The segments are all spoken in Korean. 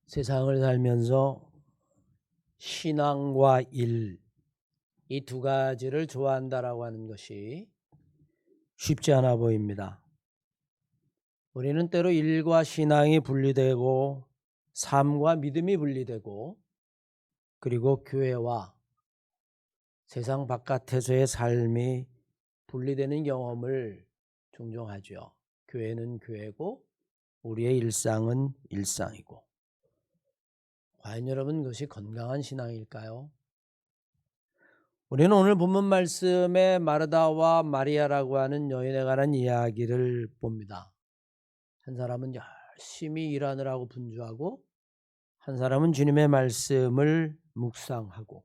세상을 살면서 신앙과 일, 이 두 가지를 좋아한다라고 하는 것이 쉽지 않아 보입니다. 우리는 때로 일과 신앙이 분리되고 삶과 믿음이 분리되고 그리고 교회와 세상 바깥에서의 삶이 분리되는 경험을 종종 하죠. 교회는 교회고 우리의 일상은 일상이고. 과연 여러분 그것이 건강한 신앙일까요? 우리는 오늘 본문 말씀에 마르다와 마리아라고 하는 여인에 관한 이야기를 봅니다. 한 사람은 열심히 일하느라고 분주하고 한 사람은 주님의 말씀을 묵상하고,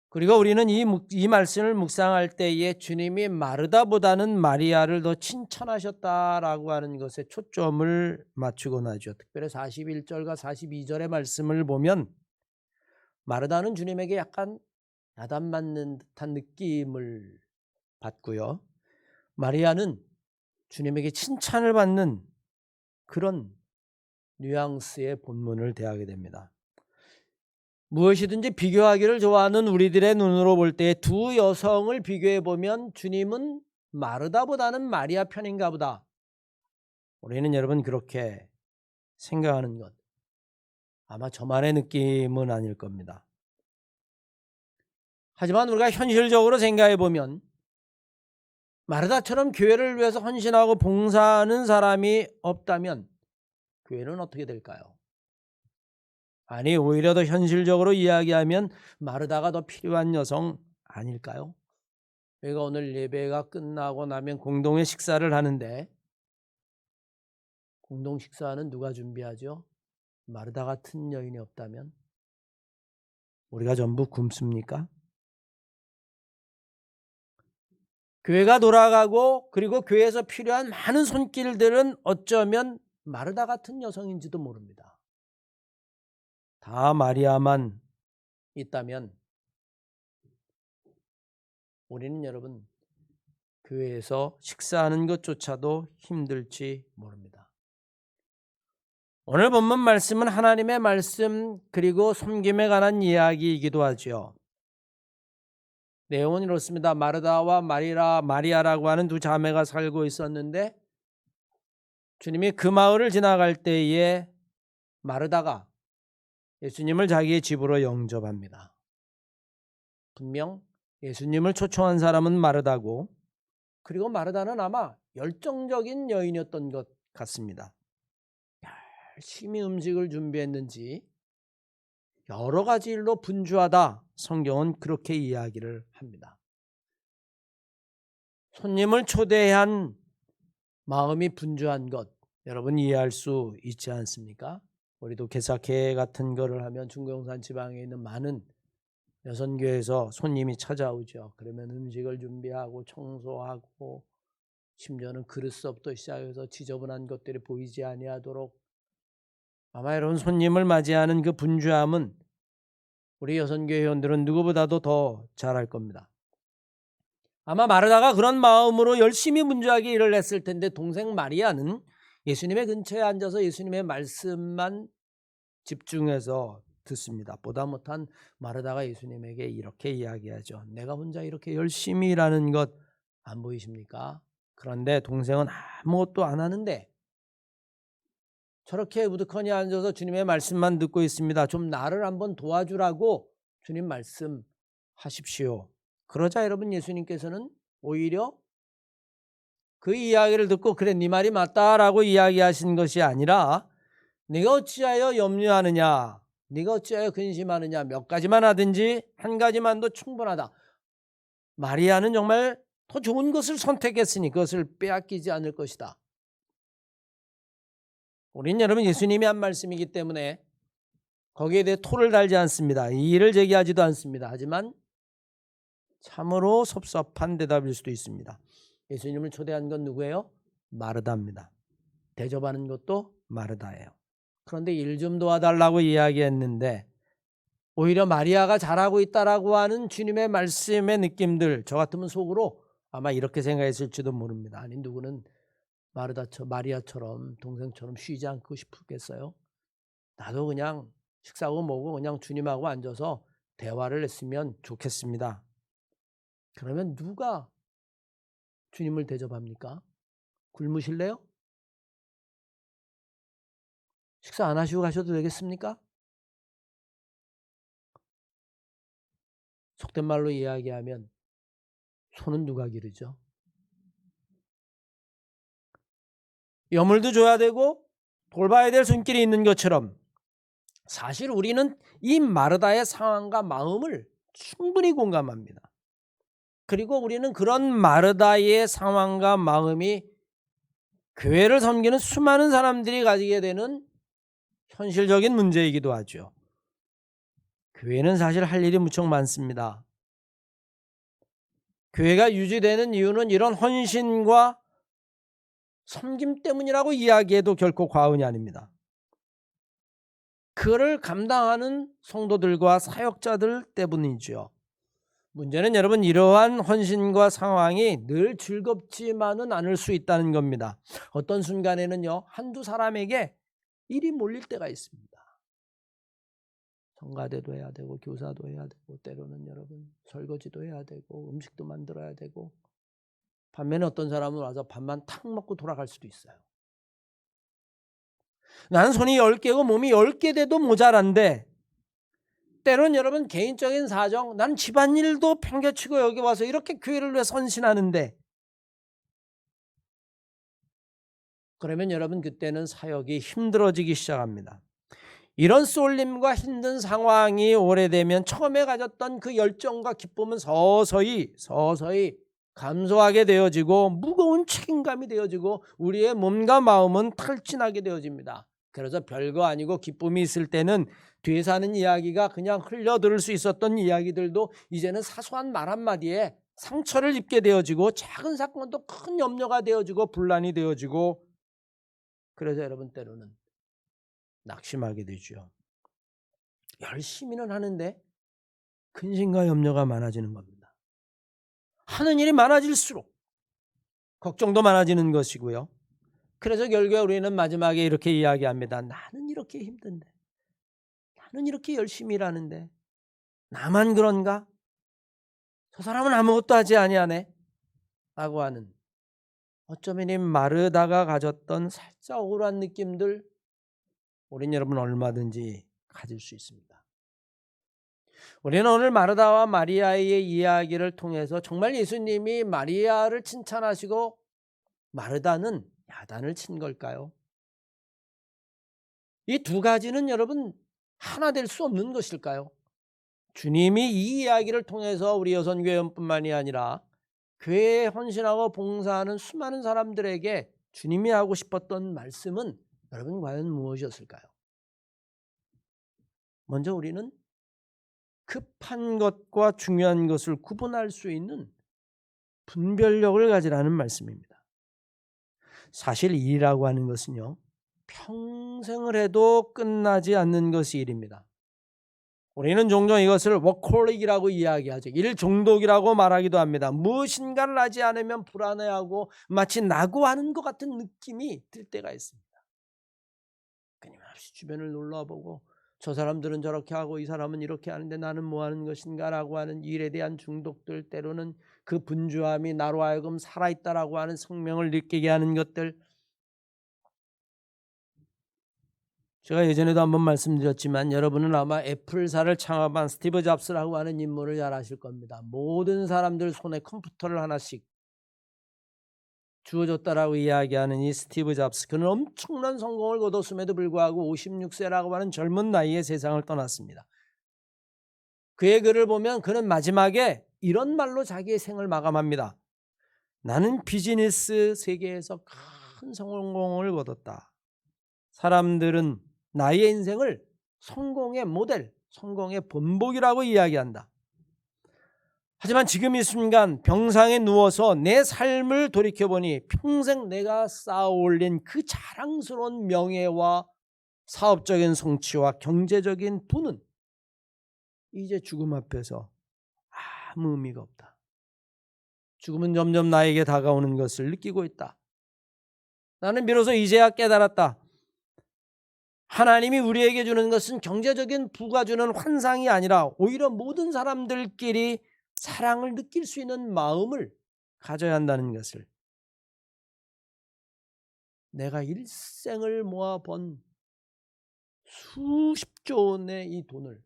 그리고 우리는 이 말씀을 묵상할 때에 주님이 마르다보다는 마리아를 더 칭찬하셨다라고 하는 것에 초점을 맞추곤 하죠. 특별히 41절과 42절의 말씀을 보면 마르다는 주님에게 약간 야단맞는 듯한 느낌을 받고요. 마리아는 주님에게 칭찬을 받는 그런 뉘앙스의 본문을 대하게 됩니다. 무엇이든지 비교하기를 좋아하는 우리들의 눈으로 볼 때 두 여성을 비교해 보면 주님은 마르다보다는 마리아 편인가 보다. 우리는 여러분 그렇게 생각하는 것, 아마 저만의 느낌은 아닐 겁니다. 하지만 우리가 현실적으로 생각해 보면 마르다처럼 교회를 위해서 헌신하고 봉사하는 사람이 없다면 교회는 어떻게 될까요? 아니, 오히려 더 현실적으로 이야기하면 마르다가 더 필요한 여성 아닐까요? 우리가 오늘 예배가 끝나고 나면 공동의 식사를 하는데 공동 식사는 누가 준비하죠? 마르다 같은 여인이 없다면 우리가 전부 굶습니까? 교회가 돌아가고 그리고 교회에서 필요한 많은 손길들은 어쩌면 마르다 같은 여성인지도 모릅니다. 다 마리아만 있다면 우리는 여러분 교회에서 식사하는 것조차도 힘들지 모릅니다. 오늘 본문 말씀은 하나님의 말씀 그리고 섬김에 관한 이야기이기도 하죠. 내용은 이렇습니다. 마르다와 마리아라고 하는 두 자매가 살고 있었는데 주님이 그 마을을 지나갈 때에 마르다가 예수님을 자기의 집으로 영접합니다. 분명 예수님을 초청한 사람은 마르다고, 그리고 마르다는 아마 열정적인 여인이었던 것 같습니다. 열심히 음식을 준비했는지 여러 가지 일로 분주하다, 성경은 그렇게 이야기를 합니다. 손님을 초대한 마음이 분주한 것, 여러분 이해할 수 있지 않습니까? 우리도 개사회 같은 거를 하면 중구용산 지방에 있는 많은 여선교회에서 손님이 찾아오죠. 그러면 음식을 준비하고 청소하고 심지어는 그릇서부터 시작해서 지저분한 것들이 보이지 아니하도록, 아마 이런 손님을 맞이하는 그 분주함은 우리 여선교회 회원들은 누구보다도 더 잘할 겁니다. 아마 마르다가 그런 마음으로 열심히 분주하게 일을 했을 텐데 동생 마리아는 예수님의 근처에 앉아서 예수님의 말씀만 집중해서 듣습니다. 보다 못한 마르다가 예수님에게 이렇게 이야기하죠. 내가 혼자 이렇게 열심히 일하는 것 안 보이십니까? 그런데 동생은 아무것도 안 하는데 저렇게 우두커니 앉아서 주님의 말씀만 듣고 있습니다. 좀 나를 한번 도와주라고 주님 말씀하십시오. 그러자 여러분 예수님께서는 오히려 그 이야기를 듣고 그래 네 말이 맞다라고 이야기하신 것이 아니라 네가 어찌하여 염려하느냐, 네가 어찌하여 근심하느냐, 몇 가지만 하든지 한 가지만도 충분하다. 마리아는 정말 더 좋은 것을 선택했으니 그것을 빼앗기지 않을 것이다. 우리는 여러분 예수님이 한 말씀이기 때문에 거기에 대해 토를 달지 않습니다. 이의를 제기하지도 않습니다. 하지만 참으로 섭섭한 대답일 수도 있습니다. 예수님을 초대한 건 누구예요? 마르다입니다. 대접하는 것도 마르다예요. 그런데 일 좀 도와달라고 이야기했는데 오히려 마리아가 잘하고 있다라고 하는 주님의 말씀의 느낌들, 저 같으면 속으로 아마 이렇게 생각했을지도 모릅니다. 아니 누구는 마리아처럼 동생처럼 쉬지 않고 싶겠어요? 나도 그냥 식사하고 뭐고 그냥 주님하고 앉아서 대화를 했으면 좋겠습니다. 그러면 누가 주님을 대접합니까? 굶으실래요? 식사 안 하시고 가셔도 되겠습니까? 속된 말로 이야기하면 손은 누가 기르죠? 여물도 줘야 되고 돌봐야 될 손길이 있는 것처럼 사실 우리는 이 마르다의 상황과 마음을 충분히 공감합니다. 그리고 우리는 그런 마르다의 상황과 마음이 교회를 섬기는 수많은 사람들이 가지게 되는 현실적인 문제이기도 하죠. 교회는 사실 할 일이 무척 많습니다. 교회가 유지되는 이유는 이런 헌신과 섬김 때문이라고 이야기해도 결코 과언이 아닙니다. 그를 감당하는 성도들과 사역자들 때문이죠. 문제는 여러분 이러한 헌신과 상황이 늘 즐겁지만은 않을 수 있다는 겁니다. 어떤 순간에는요 한두 사람에게 일이 몰릴 때가 있습니다. 성가대도 해야 되고 교사도 해야 되고 때로는 여러분 설거지도 해야 되고 음식도 만들어야 되고 반면에 어떤 사람은 와서 밥만 탁 먹고 돌아갈 수도 있어요. 나는 손이 10개고 몸이 10개 돼도 모자란데 때로는 여러분 개인적인 사정 나는 집안일도 팽개치고 여기 와서 이렇게 교회를 위해 헌신하는데 그러면 여러분 그때는 사역이 힘들어지기 시작합니다. 이런 쏠림과 힘든 상황이 오래되면 처음에 가졌던 그 열정과 기쁨은 서서히 감소하게 되어지고 무거운 책임감이 되어지고 우리의 몸과 마음은 탈진하게 되어집니다. 그래서 별거 아니고 기쁨이 있을 때는 뒤에서 하는 이야기가 그냥 흘려들을 수 있었던 이야기들도 이제는 사소한 말 한마디에 상처를 입게 되어지고 작은 사건도 큰 염려가 되어지고 분란이 되어지고 그래서 여러분 때로는 낙심하게 되죠. 열심히는 하는데 근심과 염려가 많아지는 겁니다. 하는 일이 많아질수록 걱정도 많아지는 것이고요. 그래서 결국에 우리는 마지막에 이렇게 이야기합니다. 나는 이렇게 힘든데, 나는 이렇게 열심히 일하는데 나만 그런가? 저 사람은 아무것도 하지 아니하네 라고 하는 어쩌면 이 마르다가 가졌던 살짝 억울한 느낌들 우린 여러분 얼마든지 가질 수 있습니다. 우리는 오늘 마르다와 마리아의 이야기를 통해서 정말 예수님이 마리아를 칭찬하시고 마르다는 야단을 친 걸까요? 이 두 가지는 여러분 하나 될 수 없는 것일까요? 주님이 이 이야기를 통해서 우리 여선교회뿐만이 아니라 교회에 헌신하고 봉사하는 수많은 사람들에게 주님이 하고 싶었던 말씀은 여러분 과연 무엇이었을까요? 먼저 우리는 급한 것과 중요한 것을 구분할 수 있는 분별력을 가지라는 말씀입니다. 사실 일이라고 하는 것은요 평생을 해도 끝나지 않는 것이 일입니다. 우리는 종종 이것을 워커홀릭이라고 이야기하죠. 일 중독이라고 말하기도 합니다. 무엇인가를 하지 않으면 불안해하고 마치 낙오하는 것 같은 느낌이 들 때가 있습니다. 끊임없이 주변을 놀라보고 저 사람들은 저렇게 하고 이 사람은 이렇게 하는데 나는 뭐 하는 것인가 라고 하는 일에 대한 중독들, 때로는 그 분주함이 나로 하여금 살아있다라고 하는 성명을 느끼게 하는 것들. 제가 예전에도 한번 말씀드렸지만 여러분은 아마 애플사를 창업한 스티브 잡스라고 하는 인물을 잘 아실 겁니다. 모든 사람들 손에 컴퓨터를 하나씩 주어졌다라고 이야기하는 이 스티브 잡스, 그는 엄청난 성공을 거뒀음에도 불구하고 56세라고 하는 젊은 나이에 세상을 떠났습니다. 그의 글을 보면 그는 마지막에 이런 말로 자기의 생을 마감합니다. 나는 비즈니스 세계에서 큰 성공을 거뒀다. 사람들은 나의 인생을 성공의 모델, 성공의 본보기라고 이야기한다. 하지만 지금 이 순간 병상에 누워서 내 삶을 돌이켜보니 평생 내가 쌓아올린 그 자랑스러운 명예와 사업적인 성취와 경제적인 부는 이제 죽음 앞에서 아무 의미가 없다. 죽음은 점점 나에게 다가오는 것을 느끼고 있다. 나는 비로소 이제야 깨달았다. 하나님이 우리에게 주는 것은 경제적인 부가 주는 환상이 아니라 오히려 모든 사람들끼리 사랑을 느낄 수 있는 마음을 가져야 한다는 것을, 내가 일생을 모아 번 수십조 원의 이 돈을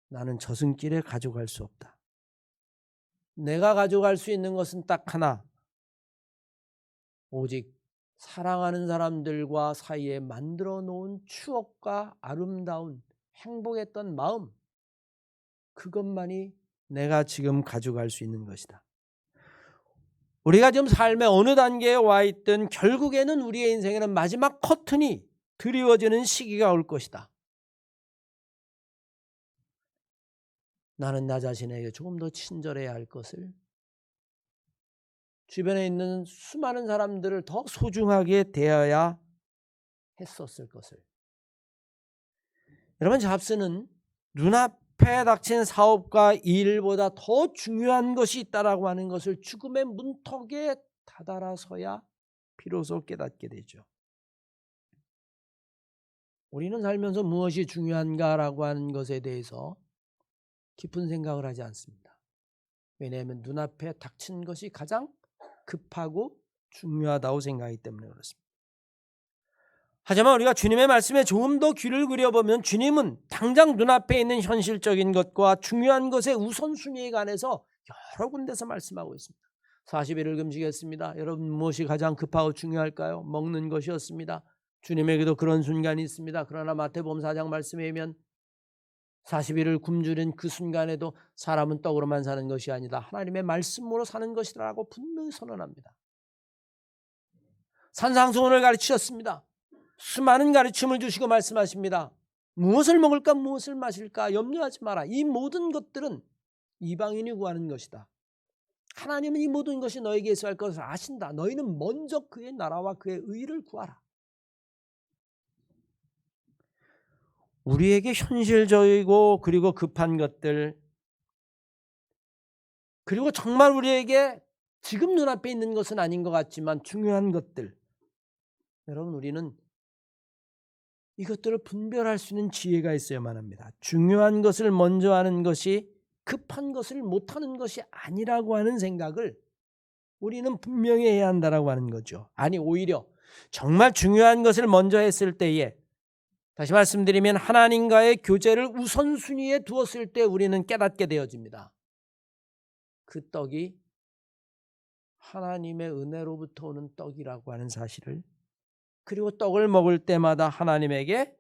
나는 저승길에 가져갈 수 없다. 내가 가져갈 수 있는 것은 딱 하나, 오직 사랑하는 사람들과 사이에 만들어 놓은 추억과 아름다운 행복했던 마음, 그것만이 내가 지금 가져갈 수 있는 것이다. 우리가 지금 삶의 어느 단계에 와 있든 결국에는 우리의 인생에는 마지막 커튼이 드리워지는 시기가 올 것이다. 나는 나 자신에게 조금 더 친절해야 할 것을, 주변에 있는 수많은 사람들을 더 소중하게 대해야 했었을 것을. 여러분, 잡스는 눈앞에 닥친 사업과 일보다 더 중요한 것이 있다라고 하는 것을 죽음의 문턱에 다다라서야 비로소 깨닫게 되죠. 우리는 살면서 무엇이 중요한가라고 하는 것에 대해서 깊은 생각을 하지 않습니다. 왜냐하면 눈앞에 닥친 것이 가장 급하고 중요하다고 생각하기 때문에 그렇습니다. 하지만 우리가 주님의 말씀에 조금 더 귀를 기울여보면 주님은 당장 눈앞에 있는 현실적인 것과 중요한 것의 우선순위에 관해서 여러 군데서 말씀하고 있습니다. 40일을 금식했습니다. 여러분, 무엇이 가장 급하고 중요할까요? 먹는 것이었습니다. 주님에게도 그런 순간이 있습니다. 그러나 마태복음 4장 말씀에 보면 40일을 굶주린 그 순간에도 사람은 떡으로만 사는 것이 아니다, 하나님의 말씀으로 사는 것이라고 분명히 선언합니다. 산상수훈을 가르치셨습니다. 수많은 가르침을 주시고 말씀하십니다. 무엇을 먹을까, 무엇을 마실까 염려하지 마라. 이 모든 것들은 이방인이 구하는 것이다. 하나님은 이 모든 것이 너에게 있어야 할 것을 아신다. 너희는 먼저 그의 나라와 그의 의를 구하라. 우리에게 현실적이고 그리고 급한 것들, 그리고 정말 우리에게 지금 눈앞에 있는 것은 아닌 것 같지만 중요한 것들, 여러분, 우리는 이것들을 분별할 수 있는 지혜가 있어야만 합니다. 중요한 것을 먼저 하는 것이 급한 것을 못하는 것이 아니라고 하는 생각을 우리는 분명히 해야 한다라고 하는 거죠. 아니, 오히려 정말 중요한 것을 먼저 했을 때에, 다시 말씀드리면 하나님과의 교제를 우선순위에 두었을 때 우리는 깨닫게 되어집니다. 그 떡이 하나님의 은혜로부터 오는 떡이라고 하는 사실을, 그리고 떡을 먹을 때마다 하나님에게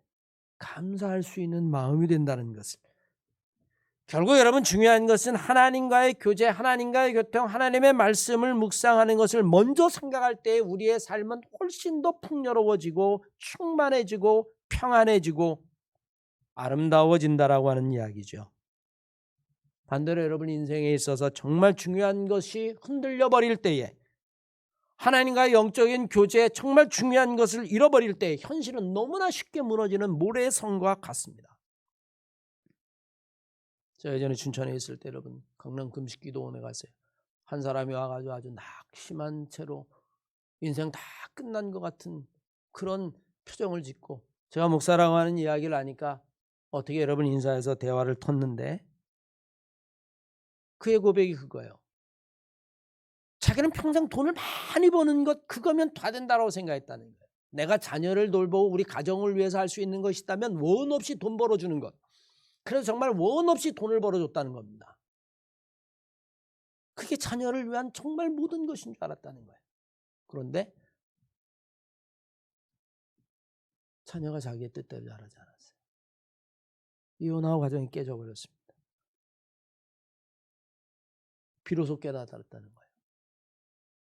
감사할 수 있는 마음이 된다는 것을. 결국 여러분, 중요한 것은 하나님과의 교제, 하나님과의 교통, 하나님의 말씀을 묵상하는 것을 먼저 생각할 때 우리의 삶은 훨씬 더 풍요로워지고 충만해지고 평안해지고 아름다워진다라고 하는 이야기죠. 반대로 여러분 인생에 있어서 정말 중요한 것이 흔들려 버릴 때에, 하나님과의 영적인 교제에 정말 중요한 것을 잃어버릴 때 현실은 너무나 쉽게 무너지는 모래성과 같습니다. 제가 예전에 춘천에 있을 때 여러분 강릉 금식기도원에 갔어요. 한 사람이 와가지고 아주 낙심한 채로 인생 다 끝난 것 같은 그런 표정을 짓고, 제가 목사라고 하는 이야기를 하니까 어떻게 여러분 인사해서 대화를 텄는데, 그의 고백이 그거예요. 자기는 평생 돈을 많이 버는 것, 그거면 다 된다고 생각했다는 거예요. 내가 자녀를 돌보고 우리 가정을 위해서 할 수 있는 것이 있다면 원 없이 돈 벌어주는 것. 그래서 정말 원 없이 돈을 벌어줬다는 겁니다. 그게 자녀를 위한 정말 모든 것인 줄 알았다는 거예요. 그런데 자녀가 자기의 뜻대로 자라지 않았어요. 이혼하고 가정이 깨져버렸습니다. 비로소 깨달았다는 거예요.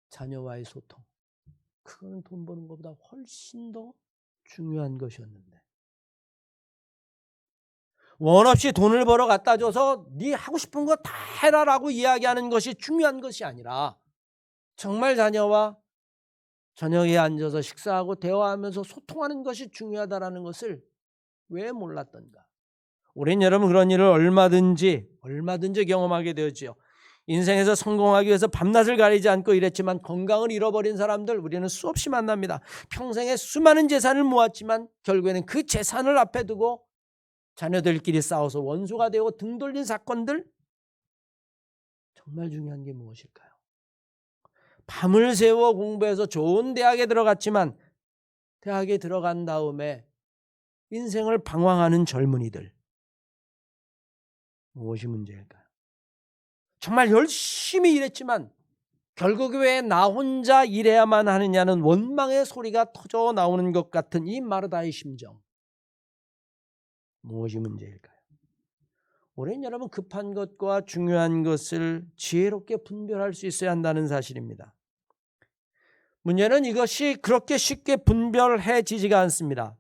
자녀와의 소통, 그거는 돈 버는 것보다 훨씬 더 중요한 것이었는데, 원 없이 돈을 벌어 갖다 줘서 네 하고 싶은 거 다 해라라고 이야기하는 것이 중요한 것이 아니라, 정말 자녀와 저녁에 앉아서 식사하고 대화하면서 소통하는 것이 중요하다라는 것을 왜 몰랐던가. 우린 여러분 그런 일을 얼마든지 경험하게 되었지요. 인생에서 성공하기 위해서 밤낮을 가리지 않고 일했지만 건강을 잃어버린 사람들 우리는 수없이 만납니다. 평생에 수많은 재산을 모았지만 결국에는 그 재산을 앞에 두고 자녀들끼리 싸워서 원수가 되고 등 돌린 사건들. 정말 중요한 게 무엇일까요? 밤을 새워 공부해서 좋은 대학에 들어갔지만 대학에 들어간 다음에 인생을 방황하는 젊은이들. 무엇이 문제일까요? 정말 열심히 일했지만 결국 왜 나 혼자 일해야만 하느냐는 원망의 소리가 터져 나오는 것 같은 이 마르다의 심정. 무엇이 문제일까요? 우리는 여러분 급한 것과 중요한 것을 지혜롭게 분별할 수 있어야 한다는 사실입니다. 문제는 이것이 그렇게 쉽게 분별해지지가 않습니다.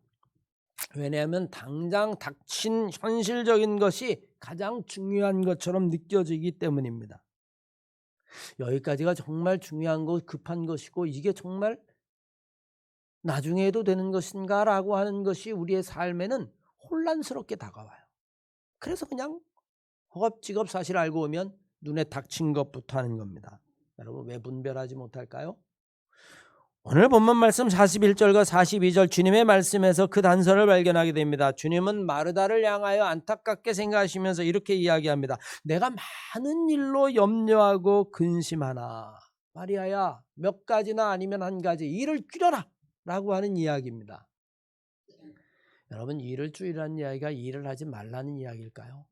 왜냐하면 당장 닥친 현실적인 것이 가장 중요한 것처럼 느껴지기 때문입니다. 여기까지가 정말 중요한 것, 급한 것이고 이게 정말 나중에 해도 되는 것인가 라고 하는 것이 우리의 삶에는 혼란스럽게 다가와요. 그래서 그냥 허겁지겁 사실 알고 오면 눈에 닥친 것부터 하는 겁니다. 여러분 왜 분별하지 못할까요? 오늘 본문 말씀 41절과 42절 주님의 말씀에서 그 단서를 발견하게 됩니다. 주님은 마르다를 향하여 안타깝게 생각하시면서 이렇게 이야기합니다. 내가 많은 일로 염려하고 근심하나 마리아야 몇 가지나 아니면 한 가지 일을 줄여라 라고 하는 이야기입니다. 여러분 일을 줄이라는 이야기가 일을 하지 말라는 이야기일까요?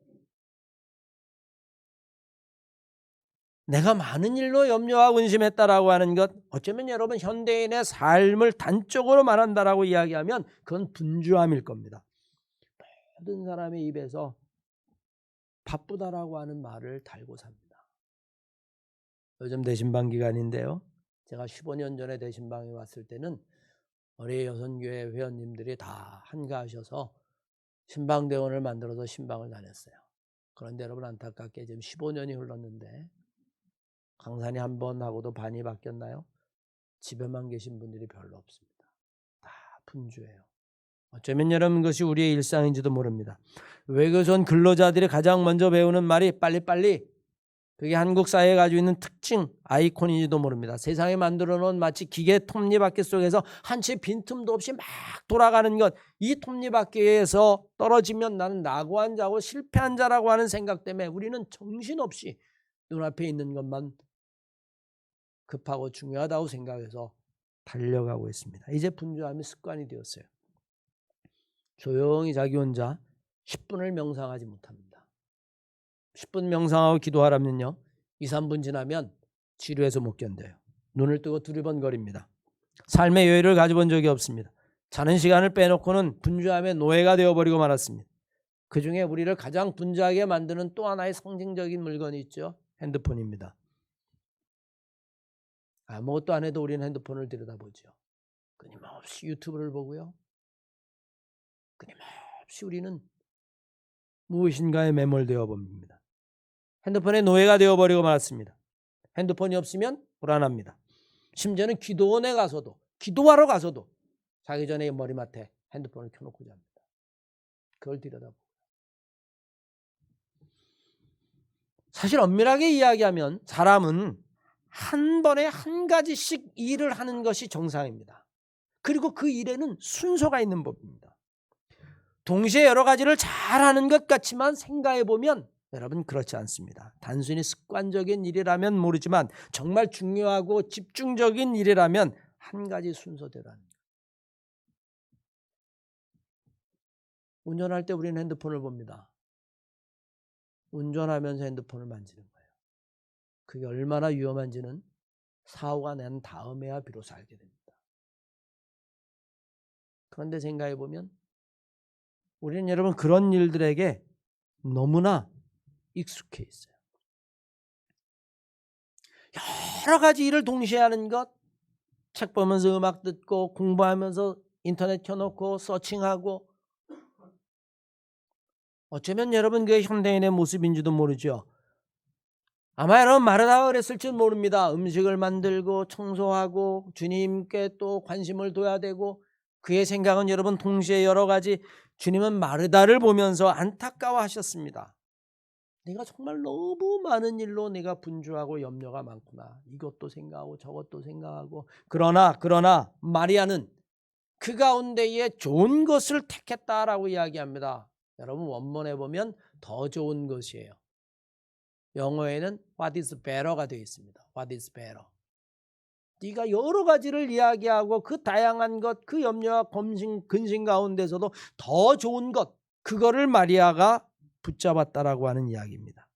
내가 많은 일로 염려하고 근심했다라고 하는 것, 어쩌면 여러분 현대인의 삶을 단적으로 말한다라고 이야기하면 그건 분주함일 겁니다. 모든 사람의 입에서 바쁘다라고 하는 말을 달고 삽니다. 요즘 대신방 기간인데요. 제가 15년 전에 대신방에 왔을 때는 우리 여선교회 회원님들이 다 한가하셔서 신방대원을 만들어서 신방을 다녔어요. 그런데 여러분 안타깝게 지금 15년이 흘렀는데 강산이 한 번 하고도 반이 바뀌었나요? 집에만 계신 분들이 별로 없습니다. 다 분주해요. 어쩌면 여러분 것이 우리의 일상인지도 모릅니다. 외교선 근로자들이 가장 먼저 배우는 말이 빨리빨리, 그게 한국 사회에 가지고 있는 특징, 아이콘인지도 모릅니다. 세상에 만들어 놓은 마치 기계 톱니바퀴 속에서 한 채 빈틈도 없이 막 돌아가는 것, 이 톱니바퀴에서 떨어지면 나는 낙오한 자고 실패한 자라고 하는 생각 때문에 우리는 정신없이 눈앞에 있는 것만 급하고 중요하다고 생각해서 달려가고 있습니다. 이제 분주함이 습관이 되었어요. 조용히 자기 혼자 10분을 명상하지 못합니다. 10분 명상하고 기도하라면요 2, 3분 지나면 지루해서 못 견뎌요. 눈을 뜨고 두리번거립니다. 삶의 여유를 가져본 적이 없습니다. 자는 시간을 빼놓고는 분주함의 노예가 되어버리고 말았습니다. 그중에 우리를 가장 분주하게 만드는 또 하나의 상징적인 물건이 있죠. 핸드폰입니다. 아무것도 안 해도 우리는 핸드폰을 들여다보죠. 끊임없이 유튜브를 보고요. 끊임없이 우리는 무엇인가에 매몰되어 봅니다. 핸드폰의 노예가 되어버리고 말았습니다. 핸드폰이 없으면 불안합니다. 심지어는 기도원에 가서도, 기도하러 가서도 자기 전에 머리맡에 핸드폰을 켜놓고 잡니다. 그걸 들여다보고. 사실 엄밀하게 이야기하면 사람은 한 번에 한 가지씩 일을 하는 것이 정상입니다. 그리고 그 일에는 순서가 있는 법입니다. 동시에 여러 가지를 잘하는 것 같지만 생각해보면 여러분 그렇지 않습니다. 단순히 습관적인 일이라면 모르지만 정말 중요하고 집중적인 일이라면 한 가지 순서대로 하는 거예요. 운전할 때 우리는 핸드폰을 봅니다. 운전하면서 핸드폰을 만지는 거예요. 그게 얼마나 위험한지는 사고가 난 다음에야 비로소 알게 됩니다. 그런데 생각해보면 우리는 여러분 그런 일들에게 너무나 익숙해 있어요. 여러 가지 일을 동시에 하는 것, 책 보면서 음악 듣고 공부하면서 인터넷 켜놓고 서칭하고, 어쩌면 여러분 그게 현대인의 모습인지도 모르죠. 아마 여러분 마르다가 그랬을지는 모릅니다. 음식을 만들고 청소하고 주님께 또 관심을 둬야 되고, 그의 생각은 여러분 동시에 여러 가지. 주님은 마르다를 보면서 안타까워하셨습니다. 내가 정말 너무 많은 일로 내가 분주하고 염려가 많구나. 이것도 생각하고 저것도 생각하고. 그러나 마리아는 그 가운데에 좋은 것을 택했다라고 이야기합니다. 여러분 원문에 보면 더 좋은 것이에요. 영어에는 what is better가 되어 있습니다. what is better. 네가 여러 가지를 이야기하고 그 다양한 것, 그 염려와 근심 가운데서도 더 좋은 것, 그거를 마리아가 붙잡았다라고 하는 이야기입니다.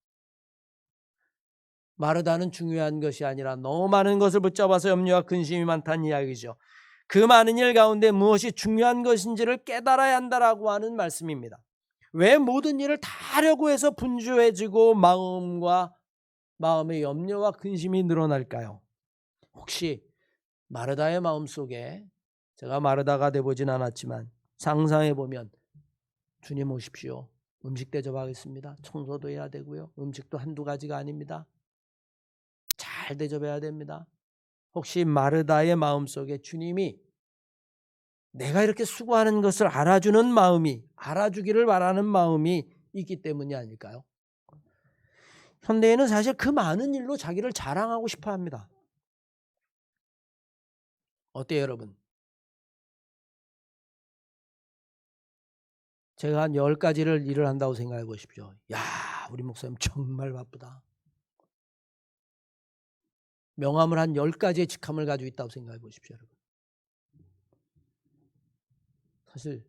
마르다는 중요한 것이 아니라 너무 많은 것을 붙잡아서 염려와 근심이 많다는 이야기죠. 그 많은 일 가운데 무엇이 중요한 것인지를 깨달아야 한다라고 하는 말씀입니다. 왜 모든 일을 다 하려고 해서 분주해지고 마음의 염려와 근심이 늘어날까요? 혹시 마르다의 마음속에, 제가 마르다가 돼보진 않았지만 상상해보면, 주님 오십시오, 음식 대접하겠습니다. 청소도 해야 되고요. 음식도 한두 가지가 아닙니다. 잘 대접해야 됩니다. 혹시 마르다의 마음속에 주님이 내가 이렇게 수고하는 것을 알아주는 마음이, 알아주기를 바라는 마음이 있기 때문이 아닐까요? 현대인은 사실 그 많은 일로 자기를 자랑하고 싶어 합니다. 어때요, 여러분? 제가 한 10가지를 일을 한다고 생각해 보십시오. 야, 우리 목사님 정말 바쁘다. 명함을 한 10가지의 직함을 가지고 있다고 생각해 보십시오, 여러분. 사실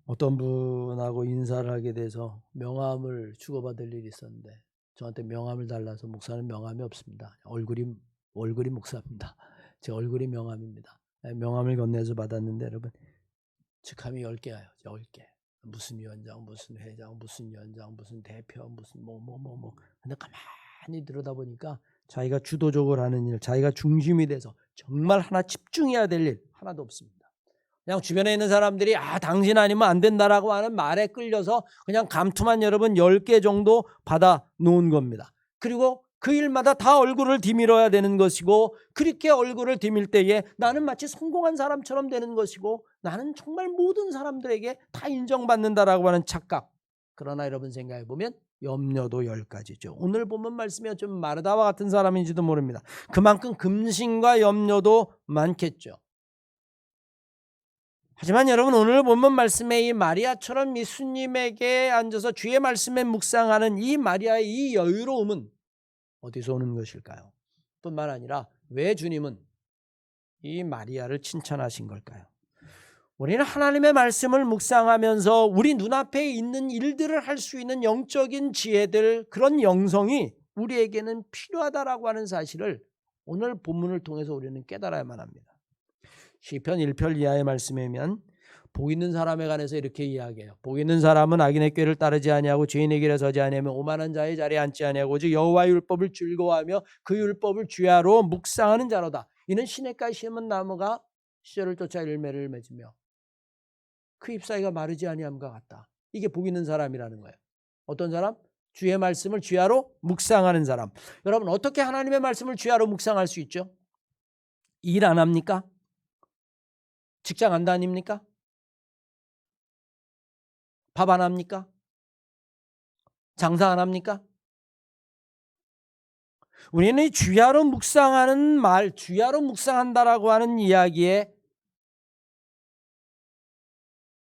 어떤 분하고 인사를 하게 돼서 명함을 주고받을 일이 있었는데 저한테 명함을 달라서, 목사는 명함이 없습니다. 얼굴이 목사입니다. 제 얼굴이 명함입니다. 명함을 건네서 받았는데 여러분, 직함이 10개예요. 10개. 무슨 위원장, 무슨 회장, 무슨 위원장, 무슨 대표, 무슨 뭐. 근데 가만히 들여다보니까 자기가 주도적으로 하는 일, 자기가 중심이 돼서 정말 하나 집중해야 될 일 하나도 없습니다. 그냥 주변에 있는 사람들이 당신 아니면 안 된다라고 하는 말에 끌려서 그냥 감투만 여러분 10개 정도 받아 놓은 겁니다. 그리고 그 일마다 다 얼굴을 디밀어야 되는 것이고, 그렇게 얼굴을 디밀 때에 나는 마치 성공한 사람처럼 되는 것이고, 나는 정말 모든 사람들에게 다 인정받는다라고 하는 착각. 그러나 여러분 생각해 보면 염려도 10가지죠. 오늘 보면 말씀이 좀 마르다와 같은 사람인지도 모릅니다. 그만큼 근심과 염려도 많겠죠. 하지만 여러분, 오늘 본문 말씀에 이 마리아처럼 예수님에게 앉아서 주의 말씀에 묵상하는 이 마리아의 이 여유로움은 어디서 오는 것일까요? 뿐만 아니라 왜 주님은 이 마리아를 칭찬하신 걸까요? 우리는 하나님의 말씀을 묵상하면서 우리 눈앞에 있는 일들을 할 수 있는 영적인 지혜들, 그런 영성이 우리에게는 필요하다라고 하는 사실을 오늘 본문을 통해서 우리는 깨달아야만 합니다. 시편 1편 이하의 말씀이면 복 있는 사람에 관해서 이렇게 이야기해요. 복 있는 사람은 악인의 꾀를 따르지 아니하고 죄인의 길에 서지 아니하며 오만한 자의 자리에 앉지 아니하고 오직 여호와의 율법을 즐거워하며 그 율법을 주야로 묵상하는 자로다. 이는 시냇가에 심은 나무가 시절을 쫓아 열매를 맺으며 그 잎사귀가 마르지 아니함과 같다. 이게 복 있는 사람이라는 거예요. 어떤 사람? 주의 말씀을 주야로 묵상하는 사람. 여러분, 어떻게 하나님의 말씀을 주야로 묵상할 수 있죠? 일 안 합니까? 직장 안 다닙니까? 밥 안 합니까? 장사 안 합니까? 우리는 주야로 묵상하는 말, 주야로 묵상한다라고 하는 이야기에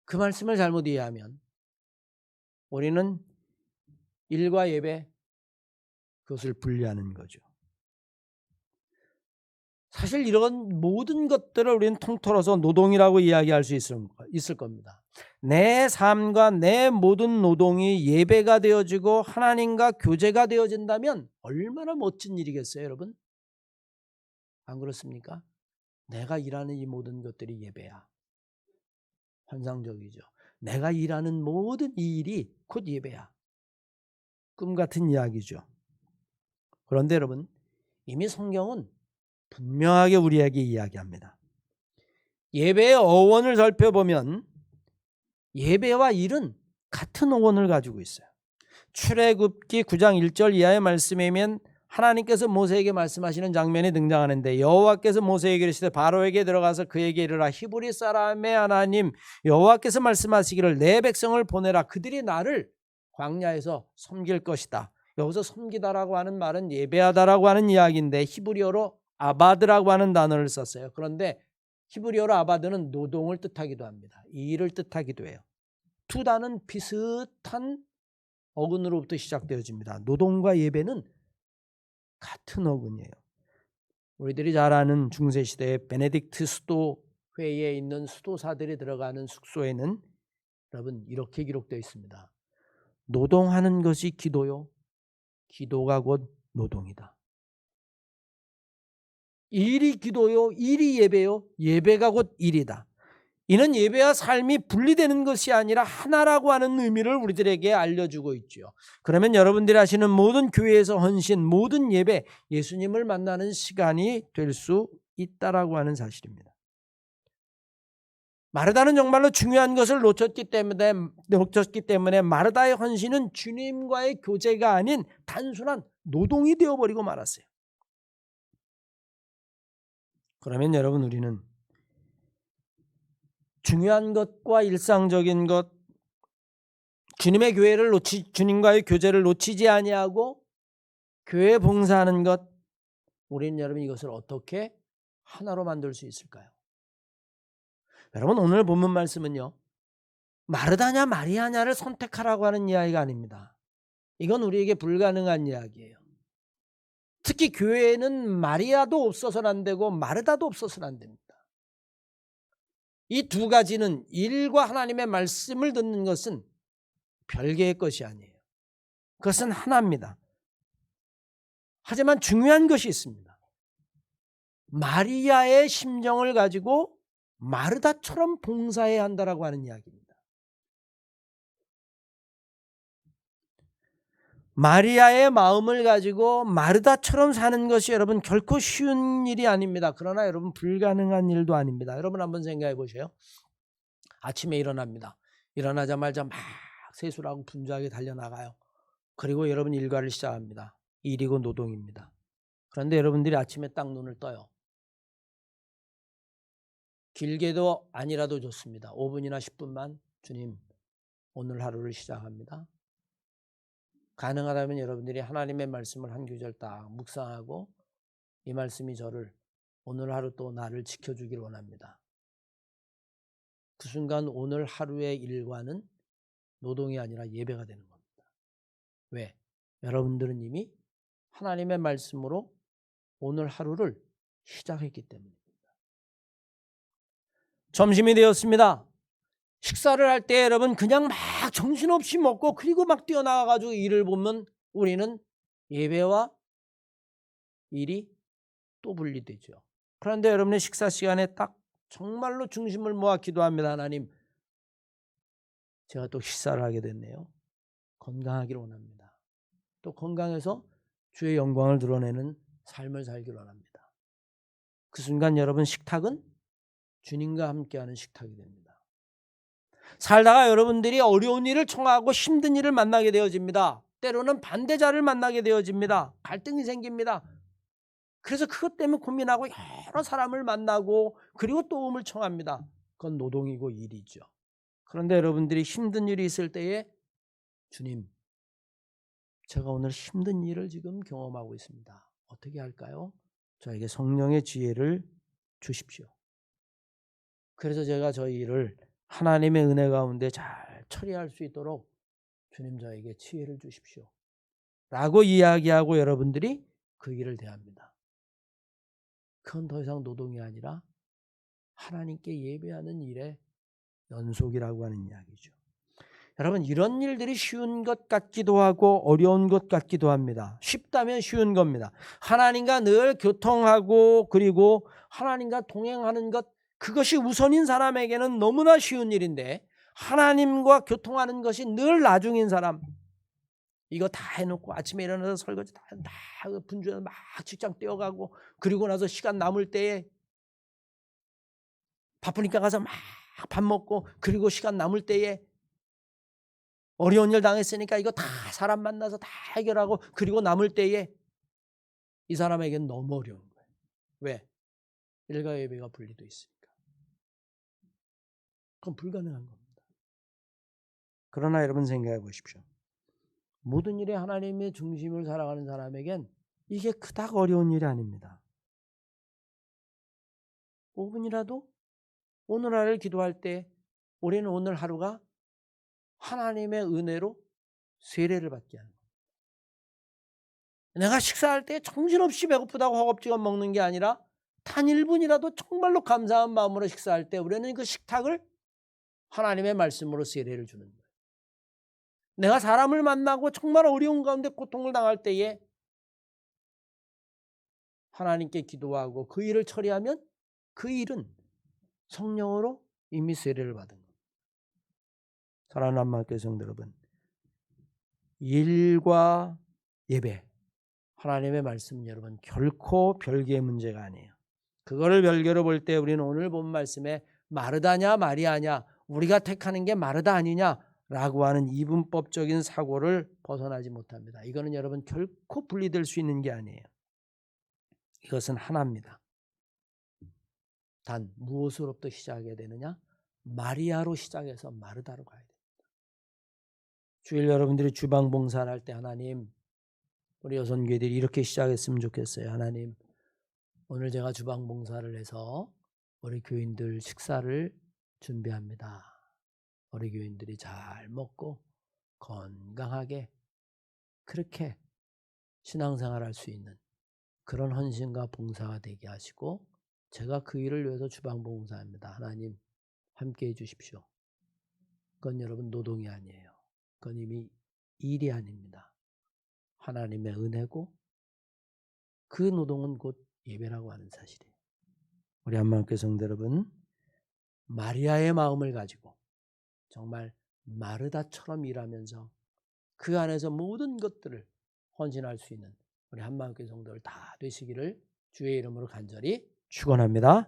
그 말씀을 잘못 이해하면 우리는 일과 예배, 그것을 분리하는 거죠. 사실 이런 모든 것들을 우리는 통틀어서 노동이라고 이야기할 수 있을 겁니다. 내 삶과 내 모든 노동이 예배가 되어지고 하나님과 교제가 되어진다면 얼마나 멋진 일이겠어요, 여러분? 안 그렇습니까? 내가 일하는 이 모든 것들이 예배야. 환상적이죠. 내가 일하는 모든 이 일이 곧 예배야. 꿈 같은 이야기죠. 그런데 여러분, 이미 성경은 분명하게 우리에게 이야기합니다. 예배의 어원을 살펴보면 예배와 일은 같은 어원을 가지고 있어요. 출애굽기 9장 1절 이하의 말씀이면 하나님께서 모세에게 말씀하시는 장면이 등장하는데, 여호와께서 모세에게 이르시되 바로에게 들어가서 그에게 이르라 히브리 사람의 하나님 여호와께서 말씀하시기를 내 백성을 보내라 그들이 나를 광야에서 섬길 것이다. 여기서 섬기다라고 하는 말은 예배하다라고 하는 이야기인데 히브리어로 아바드라고 하는 단어를 썼어요. 그런데 히브리어로 아바드는 노동을 뜻하기도 합니다. 일을 뜻하기도 해요. 두 단어는 비슷한 어근으로부터 시작되어집니다. 노동과 예배는 같은 어근이에요. 우리들이 잘 아는 중세시대의 베네딕트 수도회에 있는 수도사들이 들어가는 숙소에는 여러분 이렇게 기록되어 있습니다. 노동하는 것이 기도요. 기도가 곧 노동이다. 일이 기도요. 일이 예배요. 예배가 곧 일이다. 이는 예배와 삶이 분리되는 것이 아니라 하나라고 하는 의미를 우리들에게 알려주고 있죠. 그러면 여러분들이 하시는 모든 교회에서 헌신, 모든 예배, 예수님을 만나는 시간이 될 수 있다라고 하는 사실입니다. 마르다는 정말로 중요한 것을 놓쳤기 때문에 마르다의 헌신은 주님과의 교제가 아닌 단순한 노동이 되어버리고 말았어요. 그러면 여러분 우리는 중요한 것과 일상적인 것, 주님의 교회를 주님과의 교제를 놓치지 아니하고 교회 봉사하는 것, 우리는 여러분 이것을 어떻게 하나로 만들 수 있을까요? 여러분 오늘 본문 말씀은요, 마르다냐 마리아냐를 선택하라고 하는 이야기가 아닙니다. 이건 우리에게 불가능한 이야기예요. 특히 교회에는 마리아도 없어서는 안 되고 마르다도 없어서는 안 됩니다. 이 두 가지는 일과 하나님의 말씀을 듣는 것은 별개의 것이 아니에요. 그것은 하나입니다. 하지만 중요한 것이 있습니다. 마리아의 심정을 가지고 마르다처럼 봉사해야 한다라고 하는 이야기입니다. 마리아의 마음을 가지고 마르다처럼 사는 것이 여러분 결코 쉬운 일이 아닙니다. 그러나 여러분 불가능한 일도 아닙니다. 여러분 한번 생각해 보세요. 아침에 일어납니다. 일어나자마자 막 세수하고 분주하게 달려나가요. 그리고 여러분 일과를 시작합니다. 일이고 노동입니다. 그런데 여러분들이 아침에 딱 눈을 떠요. 길게도 아니라도 좋습니다. 5분이나 10분만 주님 오늘 하루를 시작합니다. 가능하다면 여러분들이 하나님의 말씀을 한 구절 딱 묵상하고 이 말씀이 저를 오늘 하루 또 나를 지켜주길 원합니다. 그 순간 오늘 하루의 일과는 노동이 아니라 예배가 되는 겁니다. 왜? 여러분들은 이미 하나님의 말씀으로 오늘 하루를 시작했기 때문입니다. 점심이 되었습니다. 식사를 할 때 여러분 그냥 막 정신없이 먹고 그리고 막 뛰어나가가지고 일을 보면 우리는 예배와 일이 또 분리되죠. 그런데 여러분의 식사 시간에 딱 정말로 중심을 모아 기도합니다. 하나님, 제가 또 식사를 하게 됐네요. 건강하기를 원합니다. 또 건강해서 주의 영광을 드러내는 삶을 살기를 원합니다. 그 순간 여러분 식탁은 주님과 함께하는 식탁이 됩니다. 살다가 여러분들이 어려운 일을 청하고 힘든 일을 만나게 되어집니다. 때로는 반대자를 만나게 되어집니다. 갈등이 생깁니다. 그래서 그것 때문에 고민하고 여러 사람을 만나고 그리고 도움을 청합니다. 그건 노동이고 일이죠. 그런데 여러분들이 힘든 일이 있을 때에 주님, 제가 오늘 힘든 일을 지금 경험하고 있습니다. 어떻게 할까요? 저에게 성령의 지혜를 주십시오. 그래서 제가 저 일을 하나님의 은혜 가운데 잘 처리할 수 있도록 주님 저에게 지혜를 주십시오. 라고 이야기하고 여러분들이 그 일을 대합니다. 그건 더 이상 노동이 아니라 하나님께 예배하는 일의 연속이라고 하는 이야기죠. 여러분 이런 일들이 쉬운 것 같기도 하고 어려운 것 같기도 합니다. 쉽다면 쉬운 겁니다. 하나님과 늘 교통하고 그리고 하나님과 동행하는 것, 그것이 우선인 사람에게는 너무나 쉬운 일인데 하나님과 교통하는 것이 늘 나중인 사람, 이거 다 해놓고 아침에 일어나서 설거지 다 분주해서 막 직장 뛰어가고 그리고 나서 시간 남을 때에 바쁘니까 가서 막 밥 먹고 그리고 시간 남을 때에 어려운 일 당했으니까 이거 다 사람 만나서 다 해결하고 그리고 남을 때에 이 사람에게는 너무 어려운 거예요. 왜? 일과 예배가 분리되어 있으니까. 그건 불가능한 겁니다. 그러나 여러분 생각해 보십시오. 모든 일에 하나님의 중심을 살아가는 사람에겐 이게 그닥 어려운 일이 아닙니다. 5분이라도 오늘 하루를 기도할 때 우리는 오늘 하루가 하나님의 은혜로 세례를 받게 하는 거예요. 내가 식사할 때 정신없이 배고프다고 허겁지겁 먹는 게 아니라 단 1분이라도 정말로 감사한 마음으로 식사할 때 우리는 그 식탁을 하나님의 말씀으로 세례를 주는 거예요. 내가 사람을 만나고 정말 어려운 가운데 고통을 당할 때에 하나님께 기도하고 그 일을 처리하면 그 일은 성령으로 이미 세례를 받은 거예요. 사랑하는 한마음교회 성도 여러분, 일과 예배, 하나님의 말씀 여러분 결코 별개의 문제가 아니에요. 그거를 별개로 볼 때 우리는 오늘 본 말씀에 마르다냐 마리아냐, 우리가 택하는 게 마르다 아니냐 라고 하는 이분법적인 사고를 벗어나지 못합니다. 이거는 여러분 결코 분리될 수 있는 게 아니에요. 이것은 하나입니다. 단 무엇으로부터 시작해야 되느냐? 마리아로 시작해서 마르다로 가야 됩니다. 주일 여러분들이 주방 봉사를 할 때 하나님, 우리 여선교회들이 이렇게 시작했으면 좋겠어요. 하나님, 오늘 제가 주방 봉사를 해서 우리 교인들 식사를 준비합니다. 우리 교인들이 잘 먹고 건강하게 그렇게 신앙생활 할 수 있는 그런 헌신과 봉사가 되게 하시고 제가 그 일을 위해서 주방 봉사합니다. 하나님 함께해 주십시오. 그건 여러분 노동이 아니에요. 그건 이미 일이 아닙니다. 하나님의 은혜고 그 노동은 곧 예배라고 하는 사실이에요. 우리 한마음교회 성도 여러분, 마리아의 마음을 가지고 정말 마르다처럼 일하면서 그 안에서 모든 것들을 헌신할 수 있는 우리 한마음교회 성도들 다 되시기를 주의 이름으로 간절히 축원합니다.